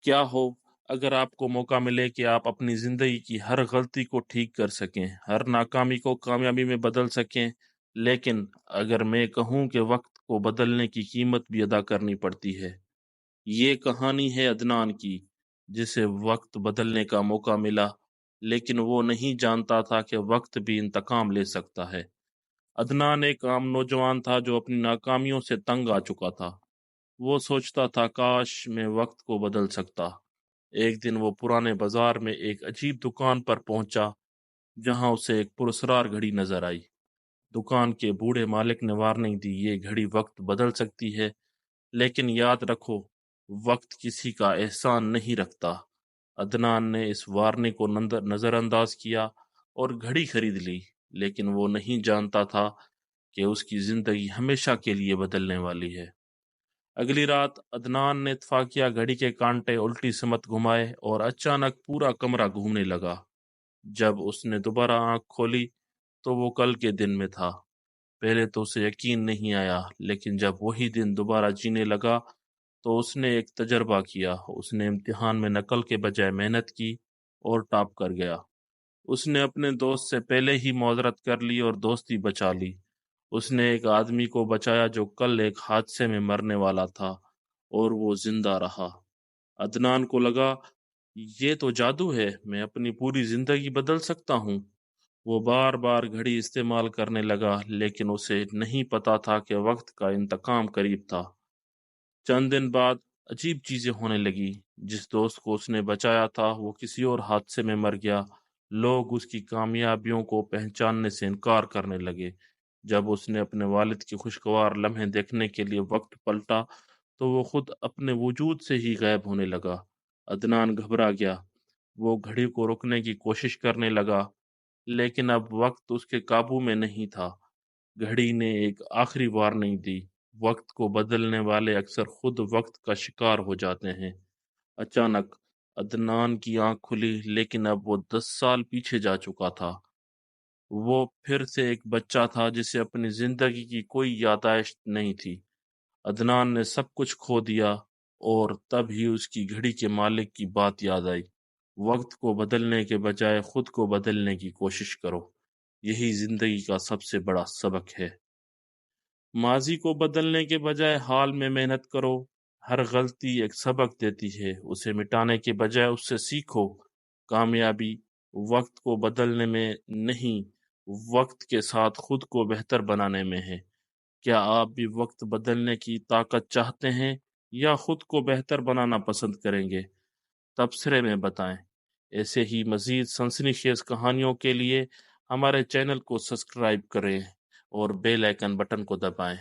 क्या हो अगर आपको मौका मिले कि आप अपनी जिंदगी की हर गलती को ठीक कर सकें, हर नाकामी को कामयाबी में बदल सकें, लेकिन अगर मैं कहूं कि वक्त को बदलने की कीमत भी अदा करनी पड़ती है। ये कहानी है अदनान की, जिसे वक्त बदलने का मौका मिला, लेकिन वो नहीं जानता था कि वक्त भी इंतकाम ले सकता है। अदनान एक आम नौजवान था जो अपनी नाकामियों से तंग आ चुका था। वो सोचता था काश मैं वक्त को बदल सकता। एक दिन वो पुराने बाजार में एक अजीब दुकान पर पहुंचा, जहां उसे एक पुरस्कार घड़ी नजर आई। दुकान के बूढ़े मालिक ने वार्निंग दी, ये घड़ी वक्त बदल सकती है, लेकिन याद रखो, वक्त किसी का एहसान नहीं रखता। अदनान ने इस वार्निंग को नजरअंदाज किया और घड़ी खरीद ली, लेकिन वो नहीं जानता था कि उसकी जिंदगी हमेशा के लिए बदलने वाली है। अगली रात अदनान ने इत्तफाकिया घड़ी के कांटे उल्टी सिमत घुमाए और अचानक पूरा कमरा घूमने लगा। जब उसने दोबारा आंख खोली तो वो कल के दिन में था। पहले तो उसे यकीन नहीं आया, लेकिन जब वही दिन दोबारा जीने लगा तो उसने एक तजर्बा किया। उसने इम्तिहान में नकल के बजाय मेहनत की और टॉप कर गया। उसने अपने दोस्त से पहले ही मुआवजत कर ली और दोस्ती बचा ली। उसने एक आदमी को बचाया जो कल एक हादसे में मरने वाला था, और वो जिंदा रहा। अदनान को लगा, ये तो जादू है, मैं अपनी पूरी जिंदगी बदल सकता हूँ। वो बार बार घड़ी इस्तेमाल करने लगा, लेकिन उसे नहीं पता था कि वक्त का इंतकाम करीब था। चंद दिन बाद अजीब चीजें होने लगी। जिस दोस्त को उसने बचाया था वो किसी और हादसे में मर गया। लोग उसकी कामयाबियों को पहचानने से इनकार करने लगे। जब उसने अपने वालिद के खुशगवार लम्हे देखने के लिए वक्त पलटा तो वो खुद अपने वजूद से ही गायब होने लगा। अदनान घबरा गया। वो घड़ी को रोकने की कोशिश करने लगा, लेकिन अब वक्त उसके काबू में नहीं था। घड़ी ने एक आखिरी वार्निंग दी, वक्त को बदलने वाले अक्सर खुद वक्त का शिकार हो जाते हैं। अचानक अदनान की आंख खुली, लेकिन अब वो 10 साल पीछे जा चुका था। वो फिर से एक बच्चा था जिसे अपनी जिंदगी की कोई याददाश्त नहीं थी। अदनान ने सब कुछ खो दिया, और तब ही उसकी घड़ी के मालिक की बात याद आई। वक्त को बदलने के बजाय खुद को बदलने की कोशिश करो। यही जिंदगी का सबसे बड़ा सबक है। माजी को बदलने के बजाय हाल में मेहनत करो। हर गलती एक सबक देती है, उसे मिटाने के बजाय उससे सीखो। कामयाबी वक्त को बदलने में नहीं, वक्त के साथ खुद को बेहतर बनाने में है। क्या आप भी वक्त बदलने की ताकत चाहते हैं, या खुद को बेहतर बनाना पसंद करेंगे? तबसरे में बताएं। ऐसे ही मजीद सनसनीखेज कहानियों के लिए हमारे चैनल को सब्सक्राइब करें और बेल आइकन बटन को दबाएं।